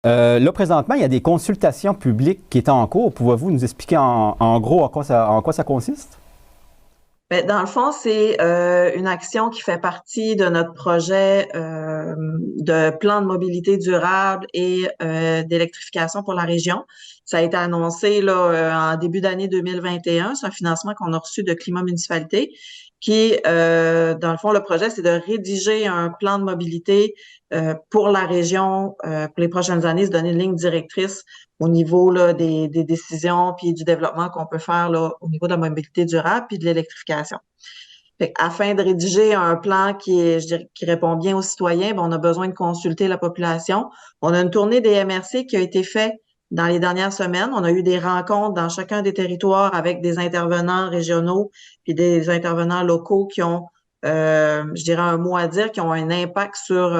Là, présentement, il y a des consultations publiques qui sont en cours. Pouvez-vous nous expliquer en gros en quoi ça consiste? Ben, dans le fond, c'est une action qui fait partie de notre projet de plan de mobilité durable et d'électrification pour la région. Ça a été annoncé là, en début d'année 2021. C'est un financement qu'on a reçu de Climat Municipalité qui, dans le fond, le projet, c'est de rédiger un plan de mobilité pour la région pour les prochaines années, se donner une ligne directrice au niveau là, des décisions puis du développement qu'on peut faire là, au niveau de la mobilité durable puis de l'électrification. Afin de rédiger un plan qui est, je dirais, qui répond bien aux citoyens, ben, on a besoin de consulter la population. On a une tournée des MRC qui a été faite dans les dernières semaines. On a eu des rencontres dans chacun des territoires avec des intervenants régionaux puis des intervenants locaux qui ont, je dirais, un mot à dire, qui ont un impact sur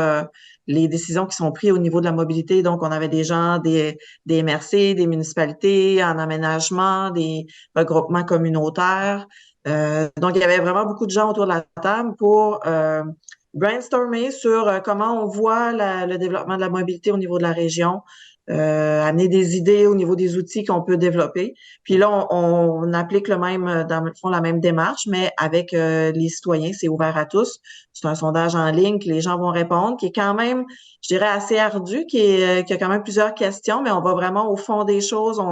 les décisions qui sont prises au niveau de la mobilité. Donc, on avait des gens, des MRC, des municipalités en aménagement, des regroupements communautaires. Donc, il y avait vraiment beaucoup de gens autour de la table pour brainstormer sur comment on voit le développement de la mobilité au niveau de la région, amener des idées au niveau des outils qu'on peut développer. Puis là, on applique le même, dans le fond, la même démarche, mais avec les citoyens. C'est ouvert à tous. C'est un sondage en ligne que les gens vont répondre, qui est quand même, je dirais, assez ardu, qui a quand même plusieurs questions, mais on va vraiment au fond des choses.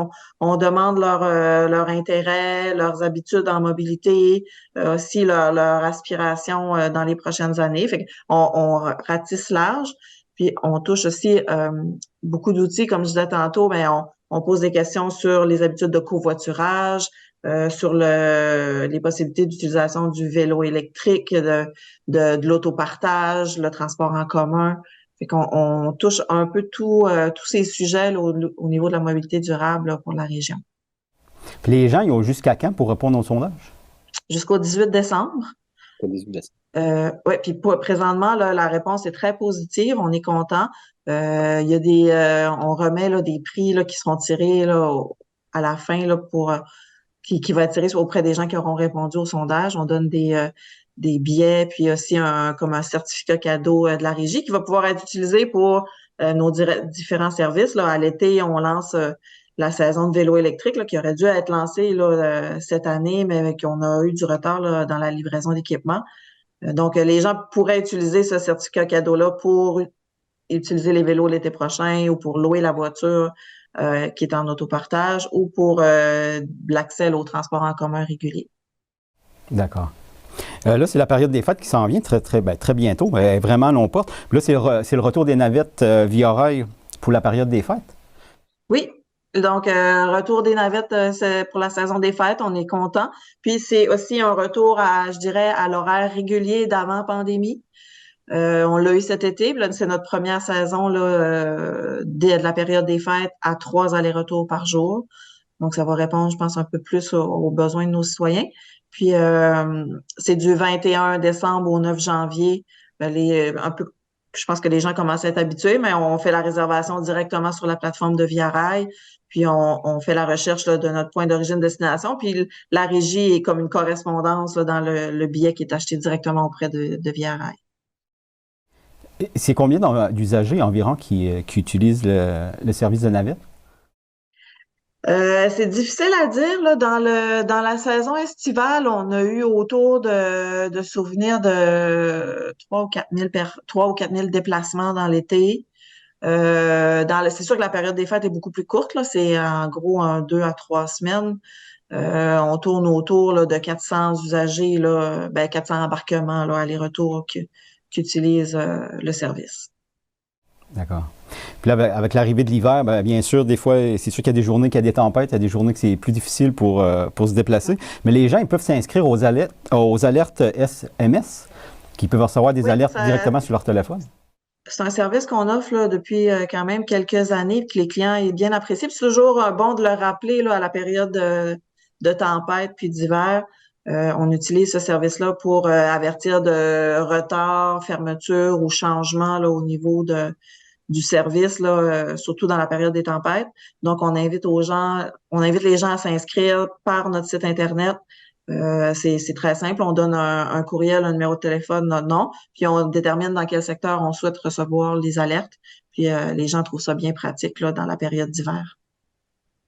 On demande leur intérêt, leurs habitudes en mobilité, aussi leur aspiration dans les prochaines années. Fait on ratisse large. Puis on touche aussi beaucoup d'outils, comme je disais tantôt, mais on pose des questions sur les habitudes de covoiturage, sur les possibilités d'utilisation du vélo électrique, de l'autopartage, le transport en commun. Fait qu'on on touche un peu tous ces sujets là, au niveau de la mobilité durable là, pour la région. Puis les gens, ils ont jusqu'à quand pour répondre au sondage? Jusqu'au 18 décembre. Ouais, puis présentement, là, la réponse est très positive. On est content. Il y a on remet là, des prix là, qui seront tirés là, à la fin là, pour qui va être tiré auprès des gens qui auront répondu au sondage. On donne des billets, puis aussi comme un certificat cadeau de la régie qui va pouvoir être utilisé pour nos différents services. Là. À l'été, on lance la saison de vélo électrique là, qui aurait dû être lancée là, cette année, mais qu'on a eu du retard là, dans la livraison d'équipements. Donc, les gens pourraient utiliser ce certificat cadeau-là pour utiliser les vélos l'été prochain ou pour louer la voiture qui est en autopartage ou pour l'accès au transport en commun régulier. D'accord. Là, c'est la période des fêtes qui s'en vient très bientôt, vraiment non pas. Là, c'est le retour des navettes Via Rail pour la période des fêtes. Oui, donc retour des navettes c'est pour la saison des fêtes, on est content. Puis c'est aussi un retour à, je dirais, à l'horaire régulier d'avant pandémie. On l'a eu cet été, puis là, c'est notre première saison là, de la période des fêtes à 3 allers-retours par jour. Donc, ça va répondre, je pense, un peu plus aux besoins de nos citoyens. Puis, c'est du 21 décembre au 9 janvier. Un peu, je pense que les gens commencent à être habitués, mais on fait la réservation directement sur la plateforme de Via Rail. Puis, on fait la recherche là, de notre point d'origine-destination. Puis, la régie est comme une correspondance là, dans le billet qui est acheté directement auprès de Via Rail. C'est combien d'usagers environ qui utilisent le service de navette? C'est difficile à dire là. Dans la saison estivale, on a eu autour de souvenirs de 3 ou 4 000 déplacements dans l'été. C'est sûr que la période des fêtes est beaucoup plus courte, là. C'est en gros 2 à 3 semaines. On tourne autour là, de 400 usagers, là, 400 embarquements là, aller-retour qui utilisent le service. D'accord. Puis là, avec l'arrivée de l'hiver, bien sûr, des fois, c'est sûr qu'il y a des journées qu'il y a des tempêtes, il y a des journées que c'est plus difficile pour se déplacer. Mais les gens, ils peuvent s'inscrire aux alertes SMS, qui peuvent recevoir des Oui, alertes directement sur leur téléphone. c'est un service qu'on offre là, depuis quand même quelques années, puis que les clients est bien apprécié. Puis c'est toujours bon de le rappeler là, à la période de tempête puis d'hiver. On utilise ce service-là pour avertir de retard, fermeture ou changement là, au niveau du service, là, surtout dans la période des tempêtes. Donc, on invite les gens à s'inscrire par notre site Internet. C'est très simple. On donne un courriel, un numéro de téléphone, notre nom, puis on détermine dans quel secteur on souhaite recevoir les alertes. Puis les gens trouvent ça bien pratique là, dans la période d'hiver.